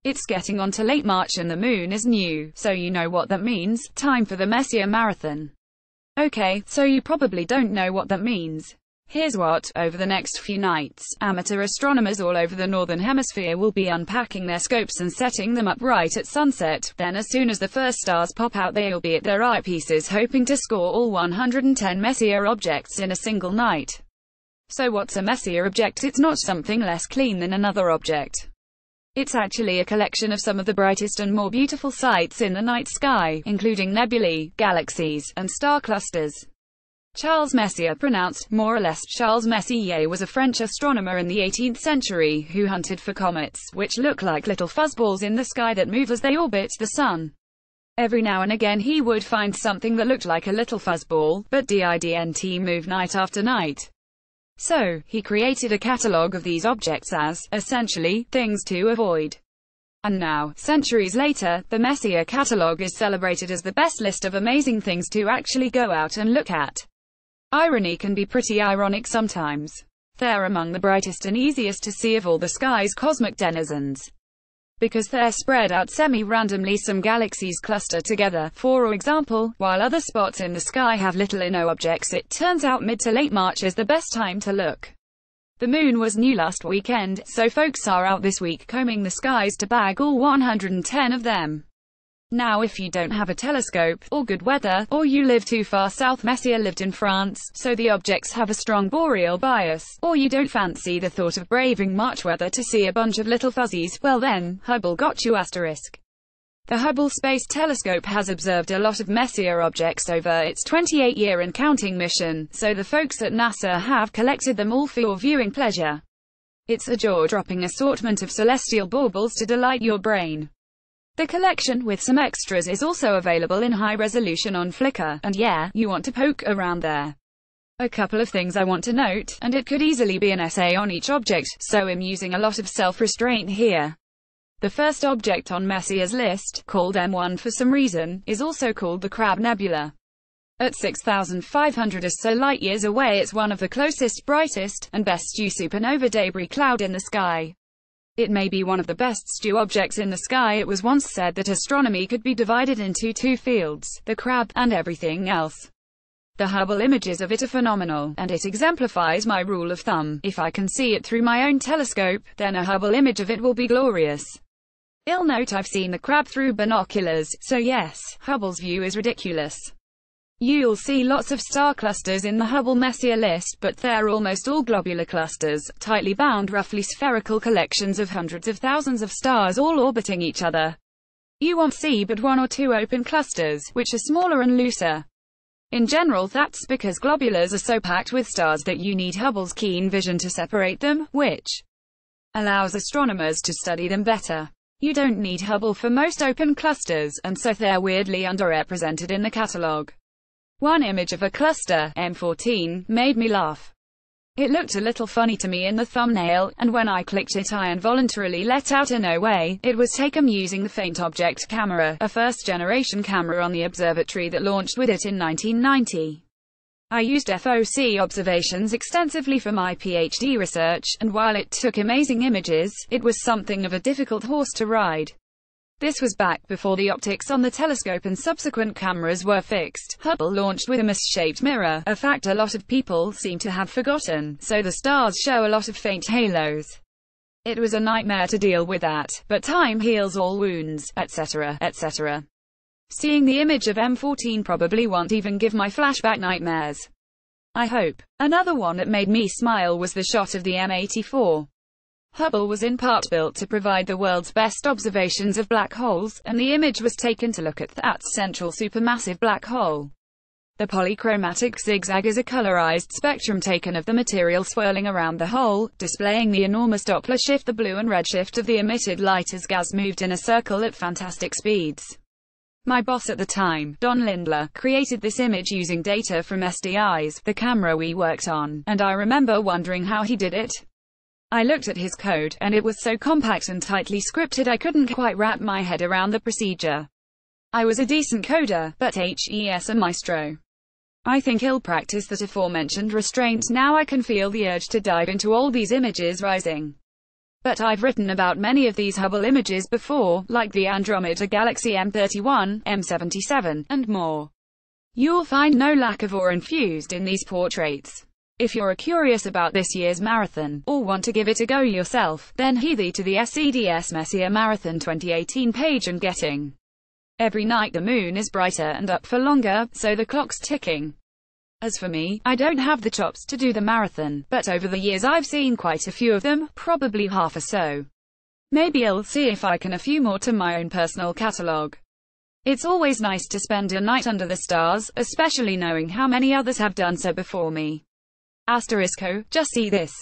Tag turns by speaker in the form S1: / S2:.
S1: It's getting on to late March and the moon is new, so you know what that means. Time for the Messier marathon. Okay, so you probably don't know what that means. Here's what: over the next few nights, amateur astronomers all over the northern hemisphere will be unpacking their scopes and setting them up right at sunset. Then as soon as the first stars pop out, they'll be at their eyepieces hoping to score all 110 Messier objects in a single night. So what's a Messier object? It's not something less clean than another object. It's actually a collection of some of the brightest and more beautiful sights in the night sky, including nebulae, galaxies, and star clusters. Charles Messier, pronounced more or less Charles Messier, was a French astronomer in the 18th century who hunted for comets, which look like little fuzzballs in the sky that move as they orbit the sun. Every now and again he would find something that looked like a little fuzzball, but didn't move night after night. So, he created a catalogue of these objects as, essentially, things to avoid. And now, centuries later, the Messier catalogue is celebrated as the best list of amazing things to actually go out and look at. Irony can be pretty ironic sometimes. They're among the brightest and easiest to see of all the sky's cosmic denizens. Because they're spread out semi-randomly, some galaxies cluster together, for example, while other spots in the sky have little or no objects. It turns out mid to late March is the best time to look. The moon was new last weekend, so folks are out this week combing the skies to bag all 110 of them. Now if you don't have a telescope, or good weather, or you live too far south, Messier lived in France, so the objects have a strong boreal bias, or you don't fancy the thought of braving March weather to see a bunch of little fuzzies, well then, Hubble got you asterisk. The Hubble Space Telescope has observed a lot of Messier objects over its 28-year and counting mission, so the folks at NASA have collected them all for your viewing pleasure. It's a jaw-dropping assortment of celestial baubles to delight your brain. The collection, with some extras, is also available in high resolution on Flickr, and yeah, you want to poke around there. A couple of things I want to note, and it could easily be an essay on each object, so I'm using a lot of self-restraint here. The first object on Messier's list, called M1 for some reason, is also called the Crab Nebula. At 6,500 or so light-years away, it's one of the closest, brightest, and best stew supernova debris cloud in the sky. It may be one of the best stew objects in the sky. It was once said that astronomy could be divided into two fields, the crab, and everything else. The Hubble images of it are phenomenal, and it exemplifies my rule of thumb: if I can see it through my own telescope, then a Hubble image of it will be glorious. I'll note I've seen the crab through binoculars, so yes, Hubble's view is ridiculous. You'll see lots of star clusters in the Hubble Messier list, but they're almost all globular clusters, tightly bound, roughly spherical collections of hundreds of thousands of stars all orbiting each other. You won't see but one or two open clusters, which are smaller and looser. In general, that's because globulars are so packed with stars that you need Hubble's keen vision to separate them, which allows astronomers to study them better. You don't need Hubble for most open clusters, and so they're weirdly underrepresented in the catalogue. One image of a cluster, M14, made me laugh. It looked a little funny to me in the thumbnail, and when I clicked it I involuntarily let out a "no way." It was taken using the Faint Object camera, a first-generation camera on the observatory that launched with it in 1990. I used FOC observations extensively for my PhD research, and while it took amazing images, it was something of a difficult horse to ride. This was back before the optics on the telescope and subsequent cameras were fixed. Hubble launched with a misshaped mirror, a fact a lot of people seem to have forgotten, so the stars show a lot of faint halos. It was a nightmare to deal with that, but time heals all wounds, etc., etc. Seeing the image of M14 probably won't even give my flashback nightmares. I hope. Another one that made me smile was the shot of the M84. Hubble was in part built to provide the world's best observations of black holes, and the image was taken to look at that central supermassive black hole. The polychromatic zigzag is a colorized spectrum taken of the material swirling around the hole, displaying the enormous Doppler shift, the blue and red shift of the emitted light as gas moved in a circle at fantastic speeds. My boss at the time, Don Lindler, created this image using data from SDIs, the camera we worked on, and I remember wondering how he did it. I looked at his code, and it was so compact and tightly scripted I couldn't quite wrap my head around the procedure. I was a decent coder, but HES a maestro. I think he'll practice that aforementioned restraint. Now I can feel the urge to dive into all these images rising. But I've written about many of these Hubble images before, like the Andromeda Galaxy M31, M77, and more. You'll find no lack of awe infused in these portraits. If you're curious about this year's marathon, or want to give it a go yourself, then head to the SEDS Messier Marathon 2018 page and getting. Every night the moon is brighter and up for longer, so the clock's ticking. As for me, I don't have the chops to do the marathon, but over the years I've seen quite a few of them, probably half or so. Maybe I'll see if I can a few more to my own personal catalogue. It's always nice to spend a night under the stars, especially knowing how many others have done so before me. Asterisko, just see this.